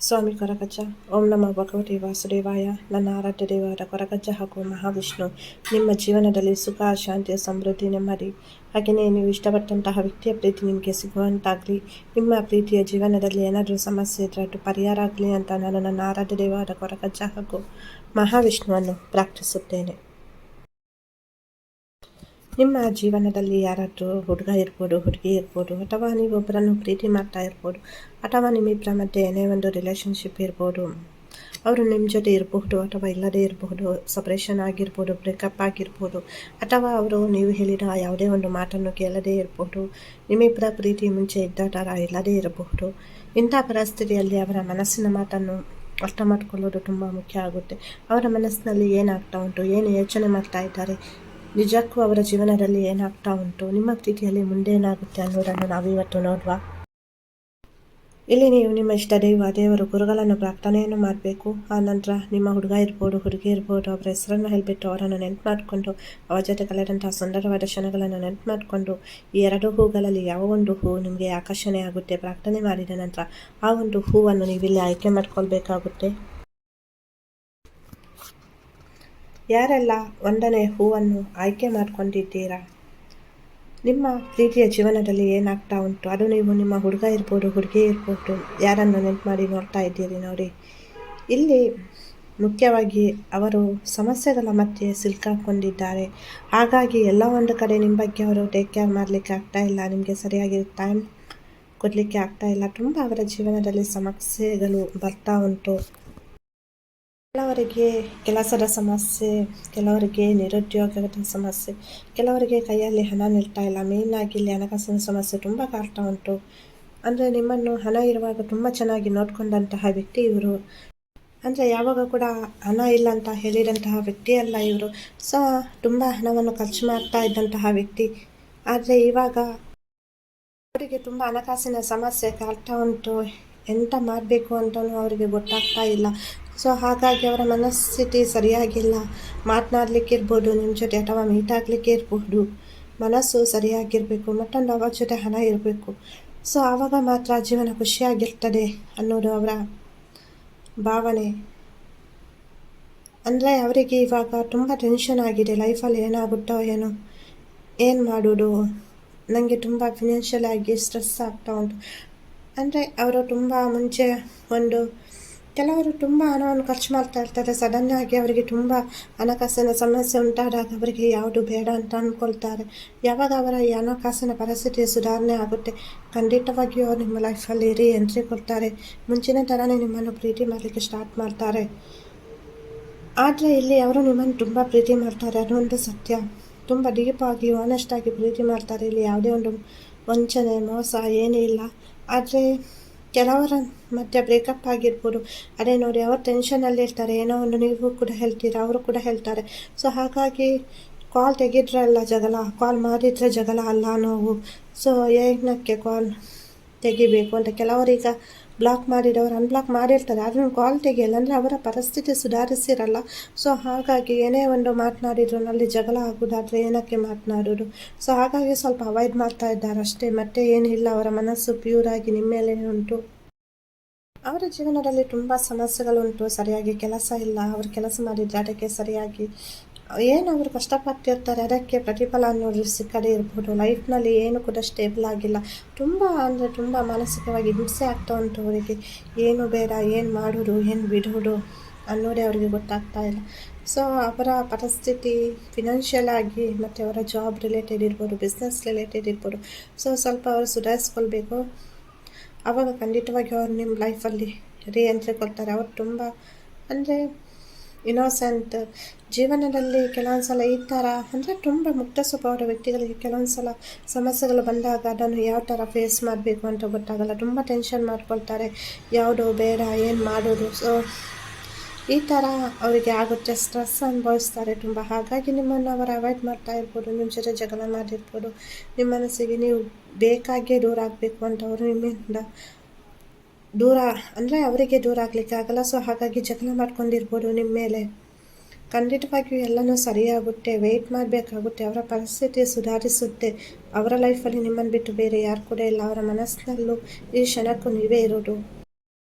ಸ್ವಾಮಿ ಕೊರಗಜ್ಜ. ಓಂ ನಮೋ ಭಗವತಿ ವಾಸುದೇವಾಯ. ನನ್ನ ಆರಾಧ್ಯ ದೇವರ ಕೊರಗಜ್ಜ ಹಾಗೂ ಮಹಾವಿಷ್ಣು ನಿಮ್ಮ ಜೀವನದಲ್ಲಿ ಸುಖ, ಶಾಂತಿ, ಸಮೃದ್ಧಿ, ನೆಮ್ಮದಿ, ಹಾಗೆಯೇ ನೀವು ಇಷ್ಟಪಟ್ಟಂತಹ ವ್ಯಕ್ತಿಯ ಪ್ರೀತಿ ನಿಮಗೆ ಸಿಗುವಂತಾಗಲಿ. ನಿಮ್ಮ ಪ್ರೀತಿಯ ಜೀವನದಲ್ಲಿ ಏನಾದರೂ ಸಮಸ್ಯೆ ಇದ್ದರೆ ಅದು ಪರಿಹಾರ ಆಗಲಿ ಅಂತ ನಾನು ನನ್ನ ಆರಾಧ್ಯ ದೇವರ ಕೊರಗಜ್ಜ ಹಾಗೂ ಮಹಾವಿಷ್ಣುವನ್ನು ಪ್ರಾರ್ಥಿಸುತ್ತೇನೆ. ನಿಮ್ಮ ಜೀವನದಲ್ಲಿ ಯಾರಾದರೂ ಹುಡುಗ ಇರ್ಬೋದು, ಹುಡುಗಿ ಇರ್ಬೋದು, ಅಥವಾ ನೀವು ಒಬ್ಬರನ್ನು ಪ್ರೀತಿ ಮಾಡ್ತಾ ಇರ್ಬೋದು, ಅಥವಾ ನಿಮ್ಮಿಬ್ಬರ ಮಧ್ಯೆ ಏನೇ ಒಂದು ರಿಲೇಷನ್ಶಿಪ್ ಇರ್ಬೋದು. ಅವರು ನಿಮ್ಮ ಜೊತೆ ಇರಬಹುದು ಅಥವಾ ಇಲ್ಲದೇ ಇರಬಹುದು, ಸಪ್ರೇಷನ್ ಆಗಿರ್ಬೋದು, ಬ್ರೇಕಪ್ ಆಗಿರ್ಬೋದು, ಅಥವಾ ಅವರು ನೀವು ಹೇಳಿದ ಯಾವುದೇ ಒಂದು ಮಾತನ್ನು ಕೇಳದೇ ಇರಬಹುದು. ನಿಮ್ಮಿಬ್ಬರ ಪ್ರೀತಿ ಮುಂಚೆ ಇದ್ದ ಥರ ಇಲ್ಲದೇ ಇರಬಹುದು. ಇಂಥ ಪರಿಸ್ಥಿತಿಯಲ್ಲಿ ಅವರ ಮನಸ್ಸಿನ ಮಾತನ್ನು ಅರ್ಥ ಮಾಡಿಕೊಳ್ಳೋದು ತುಂಬ ಮುಖ್ಯ ಆಗುತ್ತೆ. ಅವರ ಮನಸ್ಸಿನಲ್ಲಿ ಏನಾಗ್ತಾ ಉಂಟು, ಏನು ಯೋಚನೆ ಮಾಡ್ತಾ ಇದ್ದಾರೆ, ನಿಜಕ್ಕೂ ಅವರ ಜೀವನದಲ್ಲಿ ಏನಾಗ್ತಾ ಉಂಟು, ನಿಮ್ಮ ಪ್ರೀತಿಯಲ್ಲಿ ಮುಂದೆ ಏನಾಗುತ್ತೆ ಅನ್ನೋದನ್ನು ನಾವಿವತ್ತು ನೋಡುವ. ಇಲ್ಲಿ ನೀವು ನಿಮ್ಮ ಇಷ್ಟ ದೇವರು ಗುರುಗಳನ್ನು ಪ್ರಾರ್ಥನೆಯನ್ನು ಮಾಡಬೇಕು. ಆ ನಂತರ ನಿಮ್ಮ ಹುಡುಗ ಇರ್ಬೋದು, ಹುಡುಗಿ ಇರ್ಬೋದು, ಅವರ ಹೆಸರನ್ನು ಹೇಳಿಬಿಟ್ಟು ಅವರನ್ನು ನೆನಪು ಮಾಡಿಕೊಂಡು ಅವರ ಜೊತೆ ಕಳೆದಂತಹ ಸುಂದರವಾದ ಕ್ಷಣಗಳನ್ನು ನೆನಪು ಮಾಡಿಕೊಂಡು ಈ ಎರಡು ಹೂಗಳಲ್ಲಿ ಯಾವ ಒಂದು ಹೂವು ನಿಮಗೆ ಆಕರ್ಷಣೆ ಆಗುತ್ತೆ ಪ್ರಾರ್ಥನೆ ಮಾಡಿದ ನಂತರ ಆ ಒಂದು ಹೂವನ್ನು ನೀವಿಲ್ಲಿ ಆಯ್ಕೆ ಮಾಡ್ಕೊಳ್ಬೇಕಾಗುತ್ತೆ. ಯಾರೆಲ್ಲ ಒಂದನೇ ಹೂವನ್ನು ಆಯ್ಕೆ ಮಾಡ್ಕೊಂಡಿದ್ದೀರಾ, ನಿಮ್ಮ ಪ್ರೀತಿಯ ಜೀವನದಲ್ಲಿ ಏನಾಗ್ತಾ ಉಂಟು, ಅದು ನೀವು ನಿಮ್ಮ ಹುಡುಗ ಇರ್ಬೋದು, ಹುಡುಗಿ ಇರ್ಬೋದು, ಯಾರನ್ನು ನೆನಪು ಮಾಡಿ ನೋಡ್ತಾ ಇದ್ದೀರಿ ನೋಡಿ. ಇಲ್ಲಿ ಮುಖ್ಯವಾಗಿ ಅವರು ಸಮಸ್ಯೆಗಳ ಮಧ್ಯೆ ಸಿಲ್ಕಾಕೊಂಡಿದ್ದಾರೆ. ಹಾಗಾಗಿ ಎಲ್ಲ ಒಂದು ಕಡೆ ನಿಮ್ಮ ಬಗ್ಗೆ ಅವರು ಟೇಕ್ ಕೇರ್ ಮಾಡಲಿಕ್ಕೆ ಆಗ್ತಾ ಇಲ್ಲ, ನಿಮಗೆ ಸರಿಯಾಗಿ ಟೈಮ್ ಕೊಡಲಿಕ್ಕೆ ಆಗ್ತಾ ಇಲ್ಲ. ತುಂಬ ಅವರ ಜೀವನದಲ್ಲಿ ಸಮಸ್ಯೆಗಳು ಬರ್ತಾ ಉಂಟು. ಕೆಲವರಿಗೆ ಕೆಲಸದ ಸಮಸ್ಯೆ, ಕೆಲವರಿಗೆ ನಿರುದ್ಯೋಗದ ಸಮಸ್ಯೆ, ಕೆಲವರಿಗೆ ಕೈಯಲ್ಲಿ ಹಣ ನಿಲ್ತಾ ಇಲ್ಲ. ಮೇಯ್ನಾಗಿ ಇಲ್ಲಿ ಹಣಕಾಸಿನ ಸಮಸ್ಯೆ ತುಂಬ ಕಾಡ್ತಾ ಉಂಟು. ಅಂದರೆ ನಿಮ್ಮನ್ನು ಹಣ ಇರುವಾಗ ತುಂಬ ಚೆನ್ನಾಗಿ ನೋಡ್ಕೊಂಡಂತಹ ವ್ಯಕ್ತಿ ಇವರು. ಅಂದರೆ ಯಾವಾಗ ಕೂಡ ಹಣ ಇಲ್ಲ ಅಂತ ಹೇಳಿದಂತಹ ವ್ಯಕ್ತಿ ಅಲ್ಲ ಇವರು. ಸೊ ತುಂಬ ಹಣವನ್ನು ಖರ್ಚು ಮಾಡ್ತಾ ಇದ್ದಂತಹ ವ್ಯಕ್ತಿ. ಆದರೆ ಇವಾಗ ಅವರಿಗೆ ತುಂಬ ಹಣಕಾಸಿನ ಸಮಸ್ಯೆ ಕಾಡ್ತಾ ಉಂಟು. ಎಂತ ಮಾಡಬೇಕು ಅಂತಲೂ ಅವರಿಗೆ ಗೊತ್ತಾಗ್ತಾ ಇಲ್ಲ. ಸೊ ಹಾಗಾಗಿ ಅವರ ಮನಸ್ಥಿತಿ ಸರಿಯಾಗಿಲ್ಲ. ಮಾತನಾಡಲಿಕ್ಕೆ ಇರ್ಬೋದು ನಿಮ್ಮ ಜೊತೆ, ಅಥವಾ ಮೀಟ್ ಆಗಲಿಕ್ಕೆ ಇರ್ಬೋದು, ಮನಸ್ಸು ಸರಿಯಾಗಿರಬೇಕು. ಮತ್ತೊಂದು ಅವರ ಜೊತೆ ಹಣ ಇರಬೇಕು. ಸೊ ಆವಾಗ ಮಾತ್ರ ಜೀವನ ಖುಷಿಯಾಗಿರ್ತದೆ ಅನ್ನೋದು ಅವರ ಭಾವನೆ. ಅಂದರೆ ಅವರಿಗೆ ಇವಾಗ ತುಂಬ ಟೆನ್ಷನ್ ಆಗಿದೆ. ಲೈಫಲ್ಲಿ ಏನಾಗುತ್ತೋ ಏನೋ, ಏನು ಮಾಡೋದು, ನನಗೆ ತುಂಬ ಫಿನಾನ್ಷಿಯಲ್ ಆಗಿ ಸ್ಟ್ರೆಸ್ ಆಗ್ತಾ ಉಂಟು. ಅಂದರೆ ಅವರು ತುಂಬ ಮುಂಚೆ ಕೆಲವರು ತುಂಬ ಹಣವನ್ನು ಖರ್ಚು ಮಾಡ್ತಾ ಇರ್ತಾರೆ. ಸಡನ್ನಾಗಿ ಅವರಿಗೆ ತುಂಬ ಹಣಕಾಸಿನ ಸಮಸ್ಯೆ ಉಂಟಾದಾಗ ಅವರಿಗೆ ಯಾವುದು ಬೇಡ ಅಂತ ಅಂದ್ಕೊಳ್ತಾರೆ. ಯಾವಾಗ ಅವರ ಈ ಹಣಕಾಸಿನ ಪರಿಸ್ಥಿತಿ ಸುಧಾರಣೆ ಆಗುತ್ತೆ, ಖಂಡಿತವಾಗಿಯೂ ಅವರು ನಿಮ್ಮ ಲೈಫಲ್ಲಿ ಎಂಟ್ರಿ ಕೊಡ್ತಾರೆ. ಮುಂಚಿನ ಥರನೇ ನಿಮ್ಮನ್ನು ಪ್ರೀತಿ ಮಾಡಲಿಕ್ಕೆ ಸ್ಟಾರ್ಟ್ ಮಾಡ್ತಾರೆ. ಆದರೆ ಇಲ್ಲಿ ಅವರು ನಿಮ್ಮನ್ನು ತುಂಬ ಪ್ರೀತಿ ಮಾಡ್ತಾರೆ, ಅದು ಒಂದು ಸತ್ಯ. ತುಂಬ ಡೀಪಾಗಿ ಆನೆಸ್ಟಾಗಿ ಪ್ರೀತಿ ಮಾಡ್ತಾರೆ. ಇಲ್ಲಿ ಯಾವುದೇ ಒಂದು ವಂಚನೆ, ಮೋಸ ಏನೂ ಇಲ್ಲ. ಆದರೆ ಕೆಲವರ ಮಧ್ಯೆ ಬ್ರೇಕಪ್ ಆಗಿರ್ಬೋದು. ಅದೇ ನೋಡಿ, ಅವರು ಟೆನ್ಷನಲ್ಲಿ ಇರ್ತಾರೆ. ಏನೋ ಒಂದು ನೀವು ಕೂಡ ಹೇಳ್ತೀರಾ, ಅವರು ಕೂಡ ಹೇಳ್ತಾರೆ. ಸೊ ಹಾಗಾಗಿ ಕಾಲ್ ತೆಗೆದ್ರೆ ಅಲ್ಲ ಜಗಳ, ಕಾಲ್ ಮಾಡಿದರೆ ಜಗಳ ಅಲ್ಲ ನೋವು. ಸೊ ಏನಕ್ಕೆ ಕಾಲ್ ತೆಗಿಬೇಕು ಅಂತ ಕೆಲವರೀಗ ಬ್ಲಾಕ್ ಮಾಡಿದವರು ಅನ್ಬ್ಲಾಕ್ ಮಾಡಿರ್ತಾರೆ, ಆದರೆ ಕಾಲ್ ತೆಗಿಯಲ್ಲ. ಅಂದರೆ ಅವರ ಪರಿಸ್ಥಿತಿ ಸುಧಾರಿಸಿರಲ್ಲ. ಸೊ ಹಾಗಾಗಿ ಏನೇ ಒಂದು ಮಾತನಾಡಿದ್ರು ಅಲ್ಲಿ ಜಗಳ ಆಗೋದಾದರೆ ಏನಕ್ಕೆ ಮಾತನಾಡೋದು. ಸೊ ಹಾಗಾಗಿ ಸ್ವಲ್ಪ ಅವಾಯ್ಡ್ ಮಾಡ್ತಾ ಇದ್ದಾರೆ ಅಷ್ಟೇ, ಮತ್ತೆ ಏನಿಲ್ಲ. ಅವರ ಮನಸ್ಸು ಪ್ಯೂರಾಗಿ ನಿಮ್ಮ ಮೇಲೆ ಉಂಟು. ಅವರ ಜೀವನದಲ್ಲಿ ತುಂಬ ಸಮಸ್ಯೆಗಳುಂಟು. ಸರಿಯಾಗಿ ಕೆಲಸ ಇಲ್ಲ. ಅವರು ಕೆಲಸ ಮಾಡಿದರೆ ಅದಕ್ಕೆ ಸರಿಯಾಗಿ ಏನು ಅವರು ಕಷ್ಟಪಟ್ಟಿರ್ತಾರೆ ಅದಕ್ಕೆ ಪ್ರತಿಫಲ ಅನ್ನೋದು ಸಿಕ್ಕದೇ ಇರ್ಬೋದು. ಲೈಫ್ನಲ್ಲಿ ಏನು ಕೂಡ ಸ್ಟೇಬಲ್ ಆಗಿಲ್ಲ. ತುಂಬ ಅಂದರೆ ತುಂಬ ಮಾನಸಿಕವಾಗಿ ಹಿಂಸೆ ಆಗ್ತಾ ಉಂಟು ಅವರಿಗೆ. ಏನು ಬೇಡ, ಏನು ಮಾಡೋದು, ಏನು ಬಿಡೋದು ಅನ್ನೋದೇ ಅವರಿಗೆ ಗೊತ್ತಾಗ್ತಾ ಇಲ್ಲ. ಸೊ ಅವರ ಪರಿಸ್ಥಿತಿ ಫಿನಾನ್ಷಿಯಲ್ ಆಗಿ ಮತ್ತು ಅವರ ಜಾಬ್ ರಿಲೇಟೆಡ್ ಇರ್ಬೋದು, ಬಿಸ್ನೆಸ್ ರಿಲೇಟೆಡ್ ಇರ್ಬೋದು. ಸೊ ಸ್ವಲ್ಪ ಅವರು ಸುಧಾರಿಸ್ಕೊಳ್ಬೇಕು. ಆವಾಗ ಖಂಡಿತವಾಗಿ ಅವರು ನಿಮ್ಮ ಲೈಫಲ್ಲಿ ಎಂಟ್ರಿ ಕೊಡ್ತಾರೆ. ಅವರು ತುಂಬ ಅಂದರೆ ಇನ್ನೋಸೆಂಟ್. ಜೀವನದಲ್ಲಿ ಕೆಲವೊಂದು ಸಲ ಈ ಥರ ಅಂದರೆ ತುಂಬ ಮುಕ್ತ ಸ್ವಭಾವದ ವ್ಯಕ್ತಿಗಳಿಗೆ ಕೆಲವೊಂದು ಸಲ ಸಮಸ್ಯೆಗಳು ಬಂದಾಗ ಅದನ್ನು ಯಾವ ಥರ ಫೇಸ್ ಮಾಡಬೇಕು ಅಂತ ಗೊತ್ತಾಗಲ್ಲ. ತುಂಬ ಟೆನ್ಷನ್ ಮಾಡ್ಕೊಳ್ತಾರೆ, ಯಾವುದು ಬೇಡ, ಏನು ಮಾಡೋದು. ಸೊ ಈ ಥರ ಅವರಿಗೆ ಆಗುತ್ತೆ, ಸ್ಟ್ರೆಸ್ ಅನುಭವಿಸ್ತಾರೆ ತುಂಬ. ಹಾಗಾಗಿ ನಿಮ್ಮನ್ನು ಅವರು ಅವಾಯ್ಡ್ ಮಾಡ್ತಾ ಇರ್ಬೋದು, ನಿಮ್ಮ ಜೊತೆ ಜಗಳ ಮಾಡಿರ್ಬೋದು. ನಿಮ್ಮ ಮನಸ್ಸಿಗೆ ನೀವು ಬೇಕಾಗಿಯೇ ದೂರ ಆಗಬೇಕು ಅಂತ ಅವರು ನಿಮ್ಮಿಂದ ದೂರ, ಅಂದರೆ ಅವರಿಗೆ ದೂರ ಆಗಲಿಕ್ಕೆ ಆಗಲ್ಲ. ಸೊ ಹಾಗಾಗಿ ಜಗಳ ಮಾಡ್ಕೊಂಡಿರ್ಬೋದು ನಿಮ್ಮ ಮೇಲೆ. ಖಂಡಿತವಾಗಿಯೂ ಎಲ್ಲನೂ ಸರಿಯಾಗುತ್ತೆ. ವೆಯ್ಟ್ ಮಾಡಬೇಕಾಗುತ್ತೆ. ಅವರ ಪರಿಸ್ಥಿತಿ ಸುಧಾರಿಸುತ್ತೆ. ಅವರ ಲೈಫಲ್ಲಿ ನಿಮ್ಮನ್ನು ಬಿಟ್ಟು ಬೇರೆ ಯಾರು ಕೂಡ ಇಲ್ಲ. ಅವರ ಮನಸ್ಸಿನಲ್ಲೂ ಈ ಕ್ಷಣಕ್ಕೂ ನೀವೇ ಇರೋದು.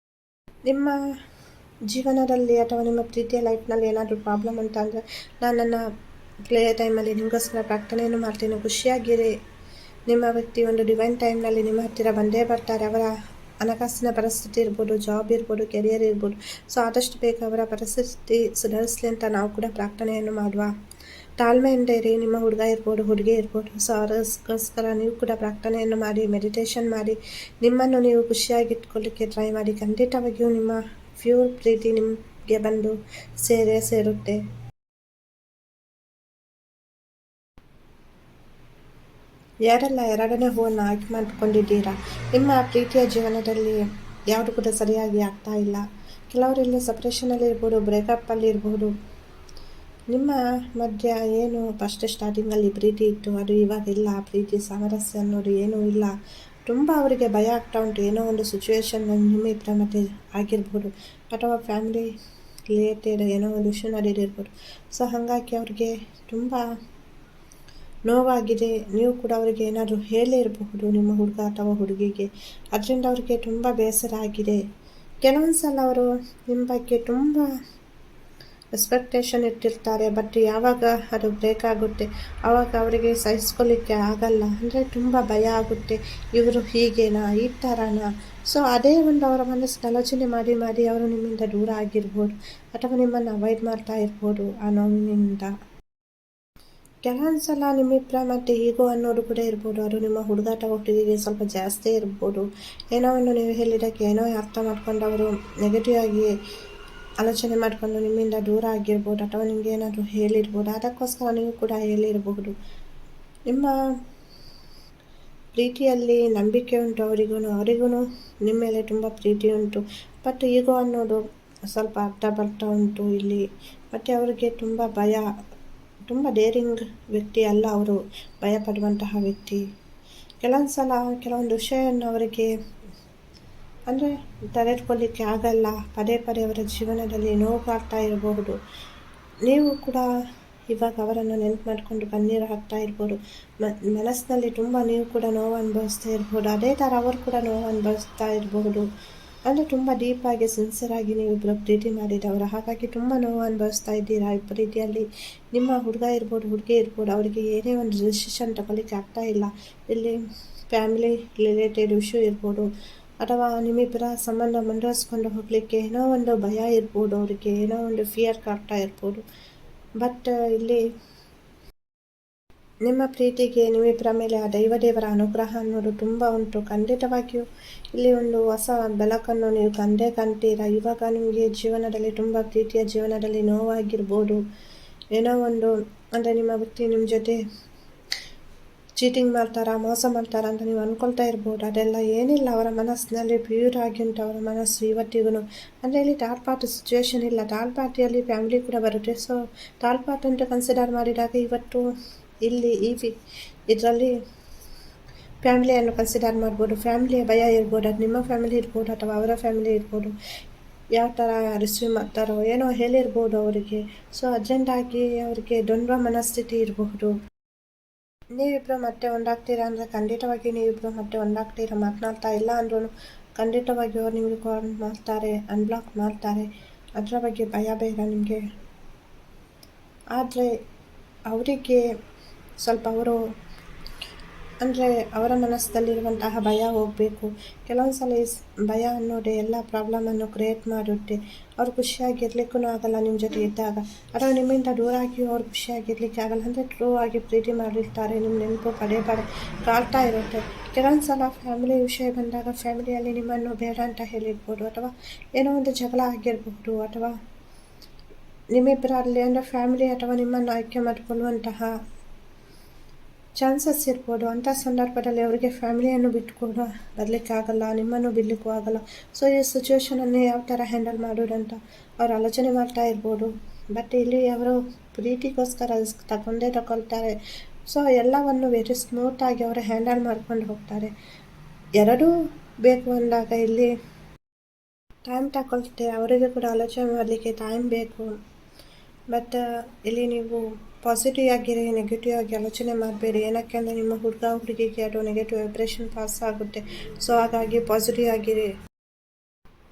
ನಿಮ್ಮ ಜೀವನದಲ್ಲಿ ಅಥವಾ ನಿಮ್ಮ ಪ್ರೀತಿಯ ಲೈಫ್ನಲ್ಲಿ ಏನಾದರೂ ಪ್ರಾಬ್ಲಮ್ ಅಂತ ಅಂದರೆ ನಾನು ನನ್ನ ಪ್ಲೇ ಟೈಮಲ್ಲಿ ನಿಮಗೋಸ್ಕರ ಪ್ರಾರ್ಥನೆಯನ್ನು ಮಾಡ್ತೀನಿ. ಖುಷಿಯಾಗಿರಿ. ನಿಮ್ಮ ವ್ಯಕ್ತಿ ಒಂದು ಡಿವೈನ್ ಟೈಮ್ನಲ್ಲಿ ನಿಮ್ಮ ಹತ್ತಿರ ಬಂದೇ ಬರ್ತಾರೆ. ಅವರ ಹಣಕಾಸಿನ ಪರಿಸ್ಥಿತಿ ಇರ್ಬೋದು, ಜಾಬ್ ಇರ್ಬೋದು, ಕೆರಿಯರ್ ಇರ್ಬೋದು. ಸೊ ಆದಷ್ಟು ಬೇಗ ಅವರ ಪರಿಸ್ಥಿತಿ ಸುಧಾರಿಸಲಿ ಅಂತ ನಾವು ಕೂಡ ಪ್ರಾರ್ಥನೆಯನ್ನು ಮಾಡುವ. ತಾಳ್ಮೆಯಿಂದ ಇರಿ. ನಿಮ್ಮ ಹುಡುಗ ಇರ್ಬೋದು, ಹುಡುಗಿ ಇರ್ಬೋದು. ಸೊ ಅವರಿಗೋಸ್ಕರ ನೀವು ಕೂಡ ಪ್ರಾರ್ಥನೆಯನ್ನು ಮಾಡಿ, ಮೆಡಿಟೇಷನ್ ಮಾಡಿ, ನಿಮ್ಮನ್ನು ನೀವು ಖುಷಿಯಾಗಿಟ್ಕೊಳ್ಳಿಕ್ಕೆ ಟ್ರೈ ಮಾಡಿ. ಖಂಡಿತವಾಗಿಯೂ ನಿಮ್ಮ ಪ್ಯೂರ್ ಪ್ರೀತಿ ನಿಮಗೆ ಬಂದು ಸೇರುತ್ತೆ. ಯಾರೆಲ್ಲ ಎರಡನೇ ಹೂವನ್ನು ಆಯ್ಕೆ ಮಾಡಿಕೊಂಡಿದ್ದೀರಾ, ನಿಮ್ಮ ಪ್ರೀತಿಯ ಜೀವನದಲ್ಲಿ ಯಾವುದು ಕೂಡ ಸರಿಯಾಗಿ ಆಗ್ತಾ ಇಲ್ಲ. ಕೆಲವರೆಲ್ಲ ಸಪ್ರೇಷನಲ್ಲಿ ಇರ್ಬೋದು, ಬ್ರೇಕಪ್ಪಲ್ಲಿ ಇರ್ಬೋದು. ನಿಮ್ಮ ಮಧ್ಯ ಏನು ಫಸ್ಟ್ ಸ್ಟಾರ್ಟಿಂಗಲ್ಲಿ ಪ್ರೀತಿ ಇತ್ತು, ಅದು ಇವಾಗ ಇಲ್ಲ. ಪ್ರೀತಿ ಸಾಮರಸ್ಯ ಅನ್ನೋದು ಏನೂ ಇಲ್ಲ. ತುಂಬ ಅವರಿಗೆ ಭಯ ಆಗ್ತಾ ಉಂಟು. ಏನೋ ಒಂದು ಸಿಚುವೇಶನ್ ನಿಮ್ಮ ಇಬ್ಬರ ಮಧ್ಯೆ ಆಗಿರ್ಬೋದು, ಅಥವಾ ಫ್ಯಾಮಿಲಿ ರಿಲೇಟೆಡ್ ಏನೋ ಒಂದು ಇಶ್ಯೂ ನಡೆದಿರ್ಬೋದು. ಸೊ ಹಾಗಾಗಿ ಅವ್ರಿಗೆ ತುಂಬ ನೋವಾಗಿದೆ. ನೀವು ಕೂಡ ಅವರಿಗೆ ಏನಾದರೂ ಹೇಳಿರಬಹುದು, ನಿಮ್ಮ ಹುಡುಗ ಅಥವಾ ಹುಡುಗಿಗೆ. ಅದರಿಂದ ಅವರಿಗೆ ತುಂಬ ಬೇಸರ ಆಗಿದೆ. ಕೆಲವೊಂದು ಸಲ ಅವರು ನಿಮ್ಮ ಬಗ್ಗೆ ತುಂಬ ಎಕ್ಸ್ಪೆಕ್ಟೇಷನ್ ಇಟ್ಟಿರ್ತಾರೆ. ಬಟ್ ಯಾವಾಗ ಅದು ಬ್ರೇಕ್ ಆಗುತ್ತೆ ಆವಾಗ ಅವರಿಗೆ ಸಹಿಸ್ಕೊಳ್ಳಿಕ್ಕೆ ಆಗಲ್ಲ. ಅಂದರೆ ತುಂಬ ಭಯ ಆಗುತ್ತೆ, ಇವರು ಹೀಗೇನಾ, ಈ ಥರನಾ. ಸೊ ಅದೇ ಒಂದು ಅವರ ಮನಸ್ಸಿನ ಆಲೋಚನೆ ಮಾಡಿ ಮಾಡಿ ಅವರು ನಿಮ್ಮಿಂದ ದೂರ ಆಗಿರ್ಬೋದು, ಅಥವಾ ನಿಮ್ಮನ್ನು ಅವಾಯ್ಡ್ ಮಾಡ್ತಾ ಇರ್ಬೋದು ಆ ನೋವಿನಿಂದ. ಕೆಲವೊಂದು ಸಲ ನಿಮ್ಮಿಬ್ಬರ ಮತ್ತು ಈಗೋ ಅನ್ನೋದು ಕೂಡ ಇರ್ಬೋದು. ಅದು ನಿಮ್ಮ ಹುಡುಗ ಅಥವಾ ಹುಡುಗಿಗೆ ಸ್ವಲ್ಪ ಜಾಸ್ತಿ ಇರ್ಬೋದು. ಏನೋ ಒಂದು ನೀವು ಹೇಳಿದ್ದಕ್ಕೆ ಏನೋ ಅರ್ಥ ಮಾಡ್ಕೊಂಡು ಅವರು ನೆಗೆಟಿವ್ ಆಗಿ ಆಲೋಚನೆ ಮಾಡಿಕೊಂಡು ನಿಮ್ಮಿಂದ ದೂರ ಆಗಿರ್ಬೋದು, ಅಥವಾ ನಿಮಗೆ ಏನಾದರೂ ಹೇಳಿರ್ಬೋದು. ಅದಕ್ಕೋಸ್ಕರ ನೀವು ಕೂಡ ಹೇಳಿರಬಹುದು. ನಿಮ್ಮ ಪ್ರೀತಿಯಲ್ಲಿ ನಂಬಿಕೆ ಉಂಟು ಅವರಿಗೂ ನಿಮ್ಮ ಮೇಲೆ ತುಂಬ ಪ್ರೀತಿ ಉಂಟು. ಬಟ್ ಈಗೋ ಅನ್ನೋದು ಸ್ವಲ್ಪ ಅರ್ಥ ಬರ್ತಾ ಉಂಟು ಇಲ್ಲಿ. ಮತ್ತು ಅವರಿಗೆ ತುಂಬ ಭಯ. ತುಂಬ ಡೇರಿಂಗ್ ವ್ಯಕ್ತಿ ಅಲ್ಲ ಅವರು, ಭಯಪಡುವಂತಹ ವ್ಯಕ್ತಿ. ಕೆಲವೊಂದು ಸಲ ಕೆಲವೊಂದು ವಿಷಯವನ್ನು ಅವರಿಗೆ ಅಂದರೆ ತಡೆದುಕೊಳ್ಳಿಕ್ಕೆ ಆಗಲ್ಲ. ಪದೇ ಪದೇ ಅವರ ಜೀವನದಲ್ಲಿ ನೋವಾಗ್ತಾ ಇರಬಹುದು. ನೀವು ಕೂಡ ಇವಾಗ ಅವರನ್ನು ನೆನಪು ಮಾಡಿಕೊಂಡು ಕಣ್ಣೀರು ಹಾಕ್ತಾ ಇರ್ಬೋದು. ಮನಸ್ಸಿನಲ್ಲಿ ತುಂಬ ನೀವು ಕೂಡ ನೋವು ಅನುಭವಿಸ್ತಾ ಇರ್ಬೋದು. ಅದೇ ಥರ ಅವರು ಕೂಡ ನೋವು ಅನುಭವಿಸ್ತಾ ಇರಬಹುದು. ಅಂದರೆ ತುಂಬ ಡೀಪಾಗಿ ಸಿನ್ಸಿಯರಾಗಿ ನೀವು ಇಬ್ಬರು ಪ್ರೀತಿ ಮಾಡಿದವರು. ಹಾಗಾಗಿ ತುಂಬ ನೋವು ಅನುಭವಿಸ್ತಾ ಇದ್ದೀರಾ ಈ ಪ್ರೀತಿಯಲ್ಲಿ. ನಿಮ್ಮ ಹುಡುಗ ಇರ್ಬೋದು, ಹುಡುಗಿ ಇರ್ಬೋದು, ಅವರಿಗೆ ಏನೇ ಒಂದು ಡಿಸಿಷನ್ ತಗೊಳ್ಳಿಕ್ಕೆ ಆಗ್ತಾ ಇಲ್ಲ. ಇಲ್ಲಿ ಫ್ಯಾಮಿಲಿ ರಿಲೇಟೆಡ್ ಇಶ್ಯೂ ಇರ್ಬೋದು, ಅಥವಾ ನಿಮ್ಮಿಬ್ಬರ ಸಂಬಂಧ ಮುಂದುವರಿಸ್ಕೊಂಡು ಹೋಗಲಿಕ್ಕೆ ಏನೋ ಒಂದು ಭಯ ಇರ್ಬೋದು. ಅವರಿಗೆ ಏನೋ ಒಂದು ಫಿಯರ್ ಕಾಡ್ತಾ ಇರ್ಬೋದು. ಬಟ್ ಇಲ್ಲಿ ನಿಮ್ಮ ಪ್ರೀತಿಗೆ ನಿಮ್ಮಿಬ್ಬರ ಮೇಲೆ ಆ ದೇವರ ಅನುಗ್ರಹ ಅನ್ನೋದು ತುಂಬ ಉಂಟು. ಖಂಡಿತವಾಗಿಯೂ ಇಲ್ಲಿ ಒಂದು ಹೊಸ ಬೆಳಕನ್ನು ನೀವು ಕಾಣ್ತೀರಾ. ಇವಾಗ ನಿಮಗೆ ಜೀವನದಲ್ಲಿ ತುಂಬ ಪ್ರೀತಿಯ ಜೀವನದಲ್ಲಿ ನೋವಾಗಿರ್ಬೋದು. ಏನೋ ಒಂದು ಅಂದರೆ ನಿಮ್ಮ ವ್ಯಕ್ತಿ ನಿಮ್ಮ ಜೊತೆ ಚೀಟಿಂಗ್ ಮಾಡ್ತಾರಾ, ಮೋಸ ಮಾಡ್ತಾರಾ ಅಂತ ನೀವು ಅಂದ್ಕೊಳ್ತಾ ಇರ್ಬೋದು. ಅದೆಲ್ಲ ಏನಿಲ್ಲ. ಅವರ ಮನಸ್ಸಿನಲ್ಲಿ ಪ್ಯೂರ್ ಆಗಿ ಉಂಟು ಅವರ ಮನಸ್ಸು ಇವತ್ತಿಗೂ. ಅಂದರೆ ಇಲ್ಲಿ ಥರ್ಡ್ ಪಾರ್ಟಿ ಸಿಚುವೇಶನ್ ಇಲ್ಲ. ಥರ್ಡ್ ಪಾರ್ಟಿಯಲ್ಲಿ ಫ್ಯಾಮಿಲಿ ಕೂಡ ಬರುತ್ತೆ. ಸೊ ಥರ್ಡ್ ಪಾರ್ಟ್ ಅಂತ ಕನ್ಸಿಡರ್ ಮಾಡಿದಾಗ ಇವತ್ತು ಇಲ್ಲಿ ಇದರಲ್ಲಿ ಫ್ಯಾಮಿಲಿಯನ್ನು ಕನ್ಸಿಡರ್ ಮಾಡ್ಬೋದು. ಫ್ಯಾಮಿಲಿಯ ಭಯ ಇರ್ಬೋದು. ಅದು ನಿಮ್ಮ ಫ್ಯಾಮಿಲಿ ಇರ್ಬೋದು ಅಥವಾ ಅವರ ಫ್ಯಾಮಿಲಿ ಇರ್ಬೋದು. ಯಾವ ಥರ ರಿಸೀವ್ ಮಾಡ್ತಾರೋ ಏನೋ ಹೇಳಿರ್ಬೋದು ಅವರಿಗೆ. ಸೊ ಅರ್ಜೆಂಟಾಗಿ ಅವರಿಗೆ ದ್ವಂದ್ವ ಮನಸ್ಥಿತಿ ಇರಬಹುದು. ನೀವಿಬ್ಬರು ಮತ್ತೆ ಒಂದಾಗ್ತೀರಾ ಅಂದರೆ ಖಂಡಿತವಾಗಿ ನೀವಿಬ್ಬರು ಮತ್ತೆ ಒಂದಾಗ್ತೀರಾ. ಮಾತನಾಡ್ತಾ ಇಲ್ಲ ಅಂದ್ರೂ ಖಂಡಿತವಾಗಿ ಅವ್ರು ನಿಮಗೆ ಕಾಲ್ ಮಾಡ್ತಾರೆ, ಅನ್ಬ್ಲಾಕ್ ಮಾಡ್ತಾರೆ. ಅದರ ಬಗ್ಗೆ ಭಯ ಬೇಡ ನಿಮಗೆ. ಆದರೆ ಅವರಿಗೆ ಸ್ವಲ್ಪ ಅವರು ಅಂದರೆ ಅವರ ಮನಸ್ಸಲ್ಲಿರುವಂತಹ ಭಯ ಹೋಗಬೇಕು. ಕೆಲವೊಂದು ಸಲ ಭಯ ಅನ್ನೋದೇ ಎಲ್ಲ ಪ್ರಾಬ್ಲಮನ್ನು ಕ್ರಿಯೇಟ್ ಮಾಡುತ್ತೆ. ಅವ್ರು ಖುಷಿಯಾಗಿರ್ಲಿಕ್ಕೂ ಆಗಲ್ಲ ನಿಮ್ಮ ಜೊತೆ ಇದ್ದಾಗ, ಅಥವಾ ನಿಮ್ಮಿಂದ ದೂರ ಆಗಿ ಅವ್ರು ಖುಷಿಯಾಗಿರ್ಲಿಕ್ಕೆ ಆಗಲ್ಲ. ಅಂದರೆ ಟ್ರೂ ಆಗಿ ಪ್ರೀತಿ ಮಾಡಿರ್ತಾರೆ. ನಿಮ್ಮ ನೆನಪು ಪದೇ ಪದೇ ಕಾಡ್ತಾ ಇರುತ್ತೆ. ಕೆಲವೊಂದು ಸಲ ಫ್ಯಾಮಿಲಿ ವಿಷಯ ಬಂದಾಗ ಫ್ಯಾಮಿಲಿಯಲ್ಲಿ ನಿಮ್ಮನ್ನು ಬೇಡ ಅಂತ ಹೇಳಿರ್ಬೋದು, ಅಥವಾ ಏನೋ ಒಂದು ಜಗಳ ಆಗಿರ್ಬೋದು, ಅಥವಾ ನಿಮ್ಮಿಬ್ಬರಲ್ಲಿ ಅಂದರೆ ಫ್ಯಾಮಿಲಿ ಅಥವಾ ನಿಮ್ಮನ್ನು ಆಯ್ಕೆ ಮಾಡಿಕೊಳ್ಳುವಂತಹ ಚಾನ್ಸಸ್ ಇರ್ಬೋದು. ಅಂಥ ಸಂದರ್ಭದಲ್ಲಿ ಅವರಿಗೆ ಫ್ಯಾಮಿಲಿಯನ್ನು ಬಿಟ್ಟುಕೊಂಡು ಬರಲಿಕ್ಕಾಗಲ್ಲ, ನಿಮ್ಮನ್ನು ಬಿಡಲಿಕ್ಕೂ ಆಗಲ್ಲ. ಸೊ ಈ ಸಿಚುವೇಷನನ್ನು ಯಾವ ಥರ ಹ್ಯಾಂಡಲ್ ಮಾಡೋದಂತ ಅವ್ರು ಆಲೋಚನೆ ಮಾಡ್ತಾ ಇರ್ಬೋದು. ಬಟ್ ಇಲ್ಲಿ ಅವರು ಪ್ರೀತಿಗೋಸ್ಕರ ರಿಸ್ಕ್ ತಗೊಳ್ತಾರೆ. ಸೊ ಎಲ್ಲವನ್ನು ವೆರಿ ಸ್ಮೂತಾಗಿ ಅವರು ಹ್ಯಾಂಡಲ್ ಮಾಡ್ಕೊಂಡು ಹೋಗ್ತಾರೆ. ಎರಡೂ ಬೇಕು ಅಂದಾಗ ಇಲ್ಲಿ ಟೈಮ್ ತಗೊಳ್ತೆ. ಅವರಿಗೆ ಕೂಡ ಆಲೋಚನೆ ಮಾಡಲಿಕ್ಕೆ ಟೈಮ್ ಬೇಕು. ಬಟ್ ಇಲ್ಲಿ ನೀವು ಪಾಸಿಟಿವ್ ಆಗಿರಿ, ನೆಗೆಟಿವ್ ಆಗಿ ಆಲೋಚನೆ ಮಾಡಬೇಡಿ. ಏನಕ್ಕೆ ಅಂದರೆ ನಿಮ್ಮ ಹುಡುಗ ಹುಡುಗಿಗೆ ಅದು ನೆಗೆಟಿವ್ ವೈಬ್ರೇಷನ್ ಪಾಸ್ ಆಗುತ್ತೆ. ಸೊ ಹಾಗಾಗಿ ಪಾಸಿಟಿವ್ ಆಗಿರಿ.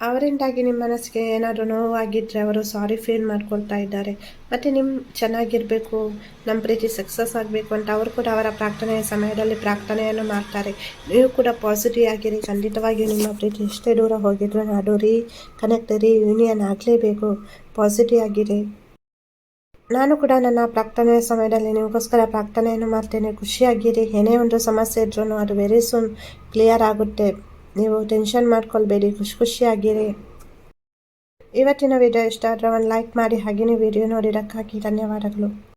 ಅವರಿಂದಾಗಿ ನಿಮ್ಮ ಮನಸ್ಸಿಗೆ ಏನಾದರೂ ನೋವಾಗಿದ್ದರೆ ಅವರು ಸಾರಿ ಫೀಲ್ ಮಾಡ್ಕೊಳ್ತಾ ಇದ್ದಾರೆ. ಮತ್ತು ನಿಮ್ಮ ಚೆನ್ನಾಗಿರಬೇಕು, ನಮ್ಮ ಪ್ರೀತಿ ಸಕ್ಸಸ್ ಆಗಬೇಕು ಅಂತ ಅವರು ಕೂಡ ಅವರ ಪ್ರಾರ್ಥನೆಯ ಸಮಯದಲ್ಲಿ ಪ್ರಾರ್ಥನೆಯನ್ನು ಮಾಡ್ತಾರೆ. ನೀವು ಕೂಡ ಪಾಸಿಟಿವ್ ಆಗಿರಿ. ಖಂಡಿತವಾಗಿಯೂ ನಿಮ್ಮ ಪ್ರೀತಿ ಎಷ್ಟೇ ದೂರ ಹೋಗಿದ್ರು ಅದು ಯೂನಿಯನ್ ಆಗಲೇಬೇಕು. ಪಾಸಿಟಿವ್ ಆಗಿರಿ. ನಾನು ಕೂಡ ನನ್ನ ಪ್ರಾರ್ಥನೆಯ ಸಮಯದಲ್ಲಿ ನಿಮಗೋಸ್ಕರ ಪ್ರಾರ್ಥನೆಯನ್ನು ಮಾಡ್ತೇನೆ. ಖುಷಿಯಾಗಿರಿ. ಏನೇ ಒಂದು ಸಮಸ್ಯೆ ಇದ್ರೂ ಅದು ವೆರಿ ಸೂನ್ ಕ್ಲಿಯರ್ ಆಗುತ್ತೆ. ನೀವು ಟೆನ್ಷನ್ ಮಾಡ್ಕೊಳ್ಬೇಡಿ, ಖುಷಿಯಾಗಿರಿ. ಇವತ್ತಿನ ವಿಡಿಯೋ ಇಷ್ಟ ಆದರೆ ಒಂದು ಲೈಕ್ ಮಾಡಿ. ಹಾಗೆಯೇ ವಿಡಿಯೋ ನೋಡಿದ್ದಕ್ಕಾಗಿ ಧನ್ಯವಾದಗಳು.